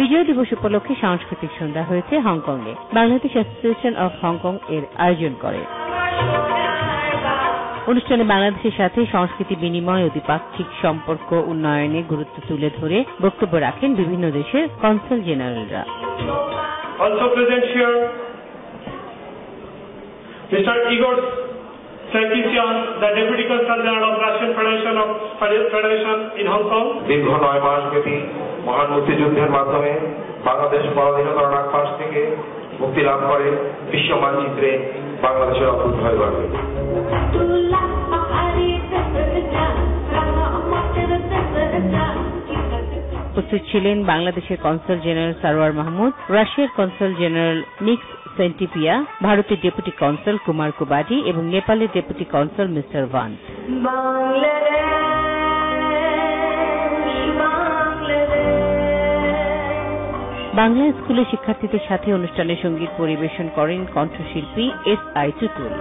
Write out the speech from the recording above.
বিজয় দিবস উপলক্ষে সাংস্কৃতিক সন্ধ্যা হয়েছে হংকংয়ে। বাংলাদেশ অ্যাসোসিয়েশন অব হংকং এর আয়োজন করে। অনুষ্ঠানে বাংলাদেশের সাথে সংস্কৃতি বিনিময় ও দ্বিপাক্ষিক সম্পর্ক উন্নয়নে গুরুত্ব তুলে ধরে বক্তব্য রাখেন বিভিন্ন দেশের consul জেনারেলরা। Also present here, Mr. Igor Sarkisian, the Deputy Consul General of Russian Federation in Hong Kong. দীর্ঘ 9 মাস ব্যাপী মহান মুক্তিযুদ্ধের মাধ্যমে বাংলাদেশ পরাধীনতার নাগপাশ থেকে মুক্তি লাভ করে বিশ্ব মানচিত্রে বাংলাদেশের অদ্ভুত হয়ে গড়ে। উপস্থিত ছিলেন বাংলাদেশের কনসাল জেনারেল সারোয়ার মাহমুদ, রাশিয়ার কনসাল জেনারেল নিক্স সেন্টিপিয়া, ভারতের ডেপুটি কনসাল কুমার কুবাডি এবং নেপালের ডেপুটি কনসাল মিস্টার ভান। বাংলা স্কুলের শিক্ষার্থীদের সাথে অনুষ্ঠানে সঙ্গীত পরিবেশন করেন কণ্ঠশিল্পী এস আই টুটুল।